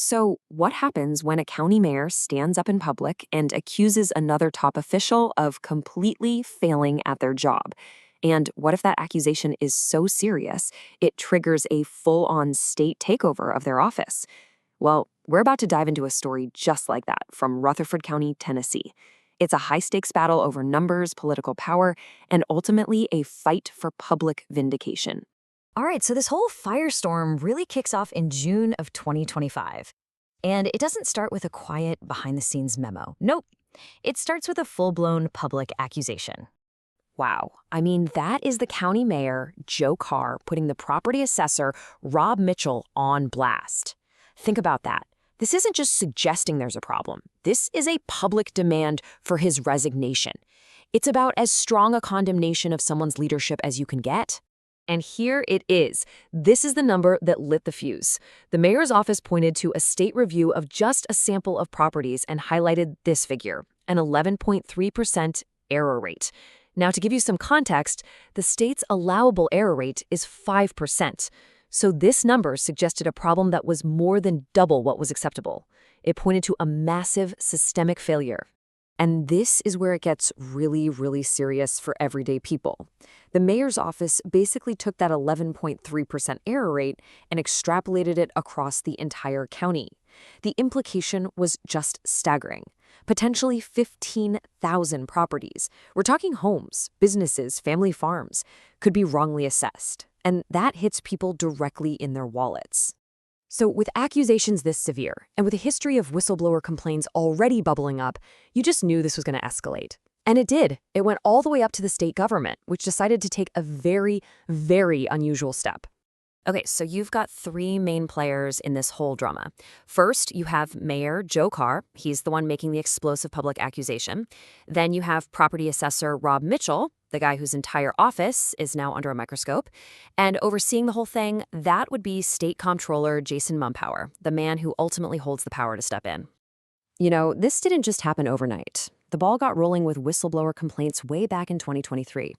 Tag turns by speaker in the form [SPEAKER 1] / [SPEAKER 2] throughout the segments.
[SPEAKER 1] So, what happens when a county mayor stands up in public and accuses another top official of completely failing at their job? And what if that accusation is so serious it triggers a full on state takeover of their office? Well, we're about to dive into a story just like that from Rutherford County, Tennessee. It's a high stakes battle over numbers, political power, and ultimately a fight for public vindication.
[SPEAKER 2] All right, so this whole firestorm really kicks off in June of 2025. And it doesn't start with a quiet behind-the-scenes memo. Nope. It starts with a full-blown public accusation.
[SPEAKER 1] Wow. I mean, that is the county mayor, Joe Carr, putting the property assessor, Rob Mitchell, on blast. Think about that. This isn't just suggesting there's a problem. This is a public demand for his resignation. It's about as strong a condemnation of someone's leadership as you can get. And here it is. This is the number that lit the fuse. The mayor's office pointed to a state review of just a sample of properties and highlighted this figure, an 11.3% error rate. Now, to give you some context, the state's allowable error rate is 5%. So this number suggested a problem that was more than double what was acceptable. It pointed to a massive systemic failure. And this is where it gets really, really serious for everyday people. The mayor's office basically took that 11.3% error rate and extrapolated it across the entire county. The implication was just staggering. Potentially 15,000 properties. We're talking homes, businesses, family farms, could be wrongly assessed. And that hits people directly in their wallets. So with accusations this severe, and with a history of whistleblower complaints already bubbling up, you just knew this was going to escalate. And it did. It went all the way up to the state government, which decided to take a very, very unusual step. Okay, so you've got three main players in this whole drama. First, you have Mayor Joe Carr. He's the one making the explosive public accusation. Then you have property assessor Rob Mitchell, the guy whose entire office is now under a microscope. And overseeing the whole thing, that would be State Comptroller Jason Mumpower, the man who ultimately holds the power to step in. You know, this didn't just happen overnight. The ball got rolling with whistleblower complaints way back in 2023.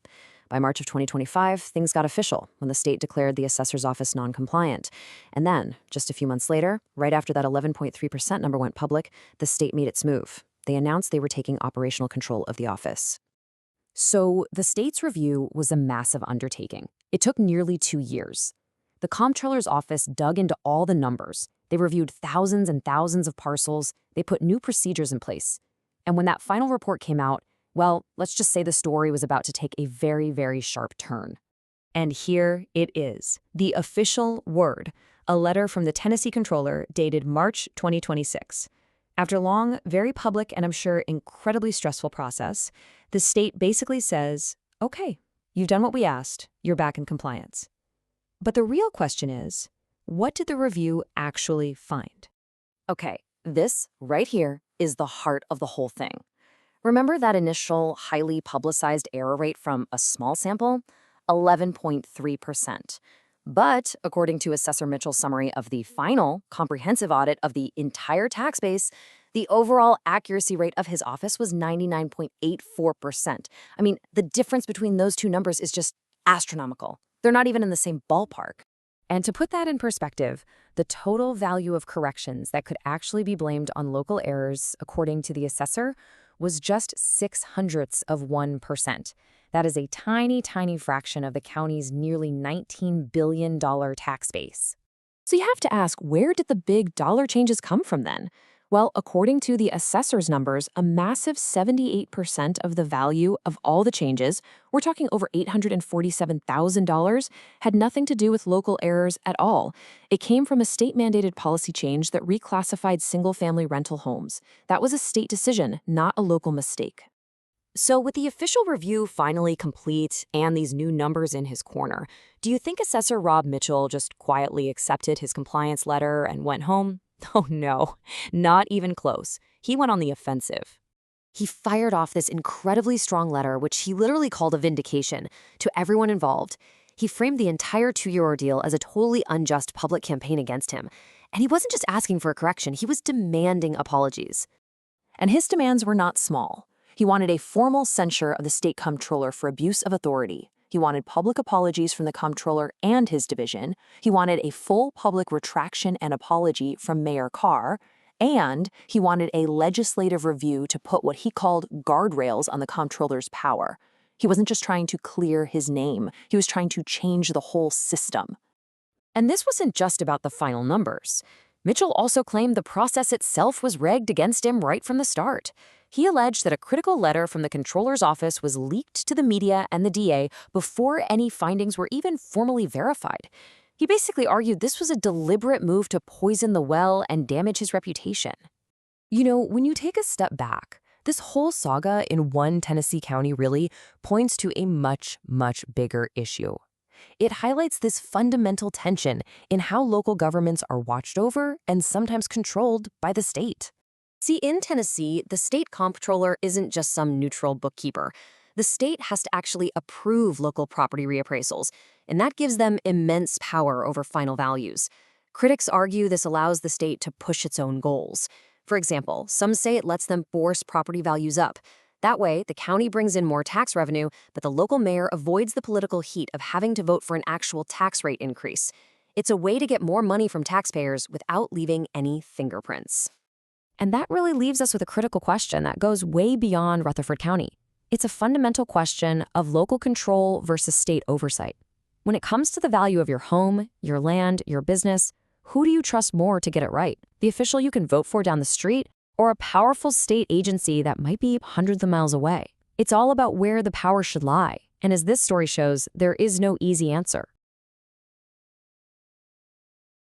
[SPEAKER 1] By March of 2025, things got official when the state declared the assessor's office non-compliant. And then, just a few months later, right after that 11.3% number went public, the state made its move. They announced they were taking operational control of the office. So the state's review was a massive undertaking. It took nearly 2 years. The comptroller's office dug into all the numbers. They reviewed thousands and thousands of parcels. They put new procedures in place. And when that final report came out, well, let's just say the story was about to take a very, very sharp turn. And here it is, the official word, a letter from the Tennessee Comptroller dated March 2026. After a long, very public, and I'm sure incredibly stressful process, the state basically says, okay, you've done what we asked, you're back in compliance. But the real question is, what did the review actually find? Okay, this right here is the heart of the whole thing. Remember that initial highly publicized error rate from a small sample? 11.3%. But according to Assessor Mitchell's summary of the final comprehensive audit of the entire tax base, the overall accuracy rate of his office was 99.84%. I mean, the difference between those two numbers is just astronomical. They're not even in the same ballpark. And to put that in perspective, the total value of corrections that could actually be blamed on local errors, according to the assessor, was just 0.06%. That is a tiny, tiny fraction of the county's nearly $19 billion tax base. So you have to ask, where did the big dollar changes come from then? Well, according to the assessor's numbers, a massive 78% of the value of all the changes, we're talking over $847,000, had nothing to do with local errors at all. It came from a state-mandated policy change that reclassified single-family rental homes. That was a state decision, not a local mistake. So with the official review finally complete and these new numbers in his corner, do you think Assessor Rob Mitchell just quietly accepted his compliance letter and went home? Oh no, not even close. He went on the offensive. He fired off this incredibly strong letter, which he literally called a vindication, to everyone involved. He framed the entire 2-year ordeal as a totally unjust public campaign against him. And he wasn't just asking for a correction, he was demanding apologies. And his demands were not small. He wanted a formal censure of the state comptroller for abuse of authority. He wanted public apologies from the comptroller and his division. He wanted a full public retraction and apology from Mayor Carr. And he wanted a legislative review to put what he called guardrails on the comptroller's power. He wasn't just trying to clear his name, he was trying to change the whole system.
[SPEAKER 2] And this wasn't just about the final numbers. Mitchell also claimed the process itself was rigged against him right from the start. He alleged that a critical letter from the comptroller's office was leaked to the media and the DA before any findings were even formally verified. He basically argued this was a deliberate move to poison the well and damage his reputation. You know, when you take a step back, this whole saga in one Tennessee county really points to a much, much bigger issue. It highlights this fundamental tension in how local governments are watched over and sometimes controlled by the state. See, in Tennessee, the state comptroller isn't just some neutral bookkeeper. The state has to actually approve local property reappraisals, and that gives them immense power over final values. Critics argue this allows the state to push its own goals. For example, some say it lets them force property values up. That way, the county brings in more tax revenue, but the local mayor avoids the political heat of having to vote for an actual tax rate increase. It's a way to get more money from taxpayers without leaving any fingerprints. And that really leaves us with a critical question that goes way beyond Rutherford County. It's a fundamental question of local control versus state oversight. When it comes to the value of your home, your land, your business, who do you trust more to get it right? The official you can vote for down the street, or a powerful state agency that might be hundreds of miles away? It's all about where the power should lie. And as this story shows, there is no easy answer.